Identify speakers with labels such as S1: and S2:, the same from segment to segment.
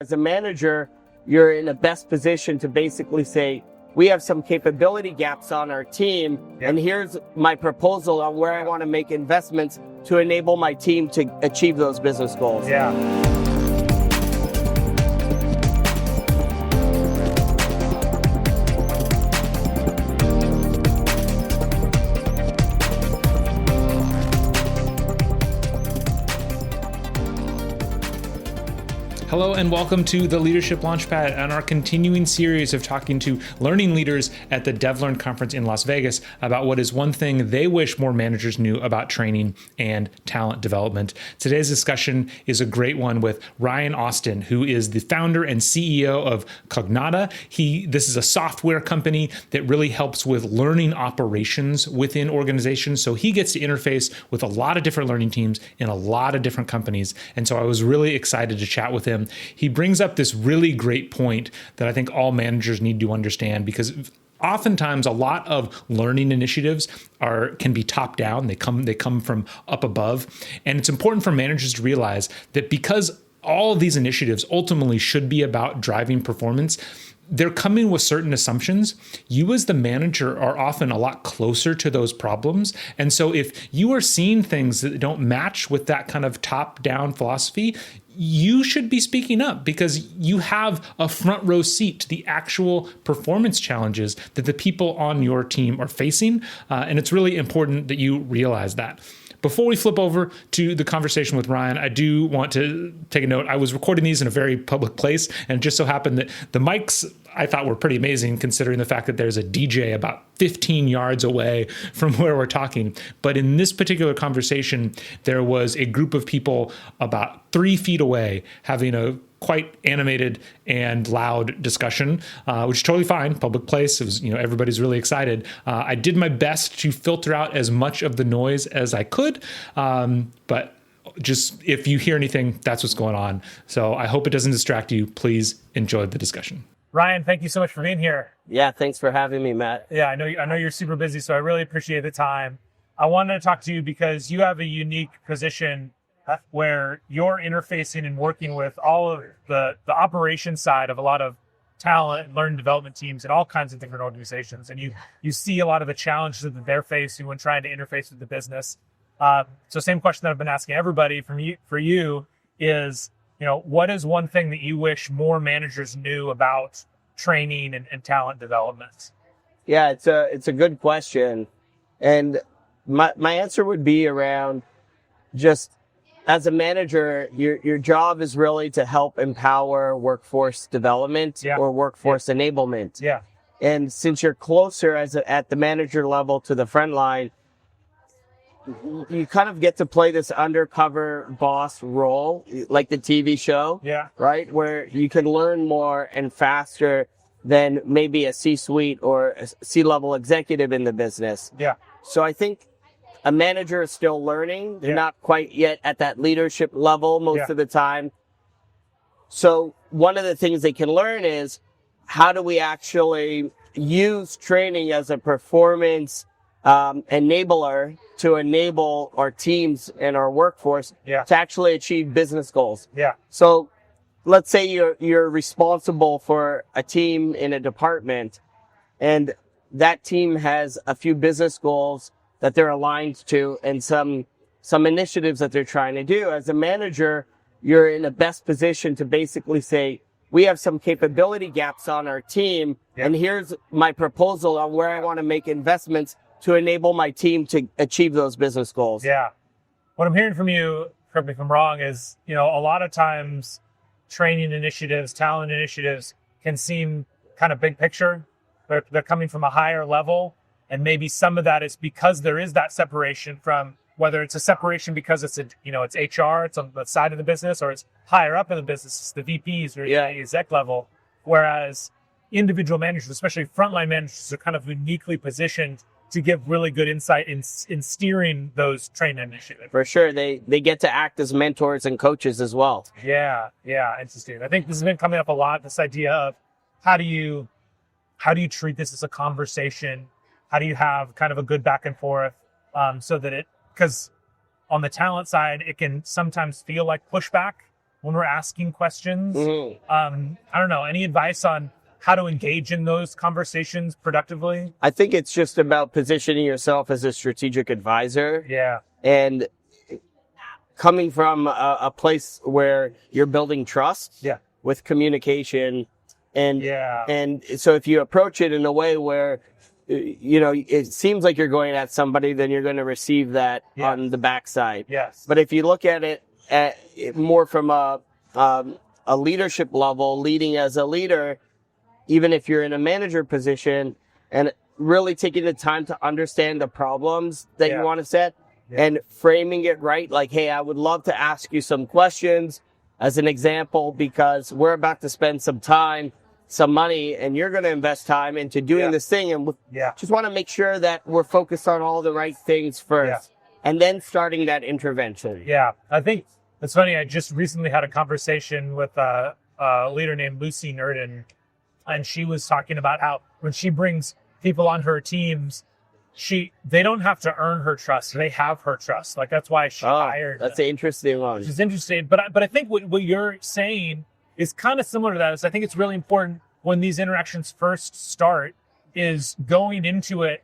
S1: As a manager, you're in the best position to basically say, we have some capability gaps on our team, and here's my proposal on where I want to make investments to enable my team to achieve those business goals.
S2: Yeah.
S3: Hello and welcome to the Leadership Launchpad and our continuing series of talking to learning leaders at the DevLearn conference in Las Vegas about what is one thing they wish more managers knew about training and talent development. Today's discussion is a great one with Ryan Austin, who is the founder and CEO of Cognota. This is a software company that really helps with learning operations within organizations. So he gets to interface with a lot of different learning teams in a lot of different companies. And so I was really excited to chat with him. He brings up this really great point that I think all managers need to understand, because oftentimes a lot of learning initiatives can be top down. They come from up above. And it's important for managers to realize that because all of these initiatives ultimately should be about driving performance, they're coming with certain assumptions. You as the manager are often a lot closer to those problems. And so if you are seeing things that don't match with that kind of top-down philosophy, you should be speaking up, because you have a front row seat to the actual performance challenges that the people on your team are facing. And it's really important that you realize that. Before we flip over to the conversation with Ryan, I do want to take a note. I was recording these in a very public place, and it just so happened that the mics I thought were pretty amazing, considering the fact that there's a DJ about 15 yards away from where we're talking. But in this particular conversation, there was a group of people about 3 feet away having a quite animated and loud discussion, which is totally fine. Public place. It was, everybody's really excited. I did my best to filter out as much of the noise as I could, but just if you hear anything, that's what's going on. So I hope it doesn't distract you. Please enjoy the discussion.
S2: Ryan, thank you so much for being here.
S1: Yeah, thanks for having me, Matt.
S2: Yeah, I know you're super busy, so I really appreciate the time. I wanted to talk to you because you have a unique position where you're interfacing and working with all of the operations side of a lot of talent and learning development teams in all kinds of different organizations. And you see a lot of the challenges that they're facing when trying to interface with the business. So same question that I've been asking everybody for you is, what is one thing that you wish more managers knew about training and talent development?
S1: Yeah, it's a good question. And my answer would be around just, as a manager, your job is really to help empower workforce development or workforce enablement.
S2: Yeah.
S1: And since you're closer at the manager level to the front line, you kind of get to play this undercover boss role, like the TV show, right? Where you can learn more and faster than maybe a C-suite or a C-level executive in the business.
S2: Yeah.
S1: So I think a manager is still learning. They're not quite yet at that leadership level most of the time. So one of the things they can learn is, how do we actually use training as a performance enabler to enable our teams and our workforce to actually achieve business goals.
S2: Yeah.
S1: So let's say you're responsible for a team in a department, and that team has a few business goals that they're aligned to and some initiatives that they're trying to do. As a manager, you're in the best position to basically say, we have some capability gaps on our team, and here's my proposal on where I want to make investments to enable my team to achieve those business goals.
S2: Yeah. What I'm hearing from you, correct me if I'm wrong, is, a lot of times training initiatives, talent initiatives can seem kind of big picture. They're coming from a higher level. And maybe some of that is because there is that separation from, whether it's a separation because it's HR, it's on the side of the business, or it's higher up in the business, it's the VPs or the exec level. Whereas individual managers, especially frontline managers, are kind of uniquely positioned to give really good insight in steering those training initiatives.
S1: For sure. They get to act as mentors and coaches as well.
S2: Yeah. Interesting. I think this has been coming up a lot, this idea of how do you treat this as a conversation? How do you have kind of a good back and forth so that because on the talent side, it can sometimes feel like pushback when we're asking questions.
S1: Mhm.
S2: I don't know, any advice on how to engage in those conversations productively?
S1: I think it's just about positioning yourself as a strategic advisor.
S2: Yeah.
S1: And coming from a place where you're building trust
S2: Yeah.
S1: with communication. And,
S2: Yeah.
S1: and so if you approach it in a way where, it seems like you're going at somebody, then you're going to receive that on the backside.
S2: Yes.
S1: But if you look at it more from a leadership level, leading as a leader, even if you're in a manager position, and really taking the time to understand the problems that you want to set and framing it right. Like, hey, I would love to ask you some questions as an example, because we're about to spend some time, some money, and you're going to invest time into doing this thing. And just want to make sure that we're focused on all the right things first and then starting that intervention.
S2: Yeah. I think it's funny. I just recently had a conversation with a leader named Lucy Nurden, and she was talking about how when she brings people on her teams, they don't have to earn her trust. They have her trust. Like, that's why she hired.
S1: That's an interesting one.
S2: She's interested. But I think what you're saying is kind of similar to that. Is I think it's really important when these interactions first start is going into it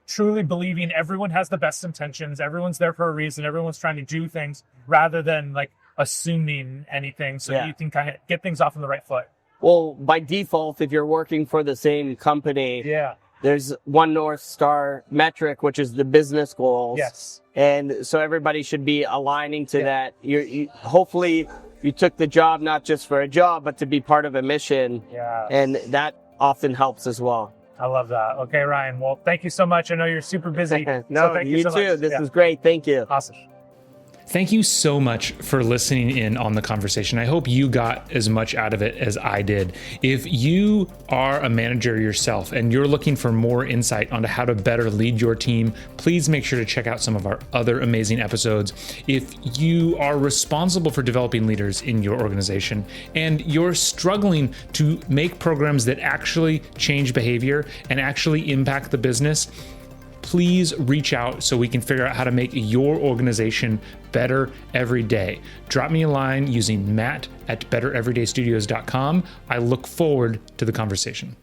S2: truly believing everyone has the best intentions. Everyone's there for a reason. Everyone's trying to do things rather than like assuming anything, so that you can kind of get things off on the right foot.
S1: Well, by default, if you're working for the same company, there's one North Star metric, which is the business goals.
S2: Yes.
S1: And so everybody should be aligning to that. Hopefully you took the job not just for a job, but to be part of a mission.
S2: Yeah.
S1: And that often helps as well.
S2: I love that. Okay, Ryan. Well, thank you so much. I know you're super busy.
S1: No,
S2: so thank
S1: you
S2: so
S1: too.
S2: much.
S1: This was great. Thank you.
S2: Awesome.
S3: Thank you so much for listening in on the conversation. I hope you got as much out of it as I did. If you are a manager yourself and you're looking for more insight onto how to better lead your team, please make sure to check out some of our other amazing episodes. If you are responsible for developing leaders in your organization and you're struggling to make programs that actually change behavior and actually impact the business, please reach out so we can figure out how to make your organization better every day. Drop me a line using matt@bettereverydaystudios.com. I look forward to the conversation.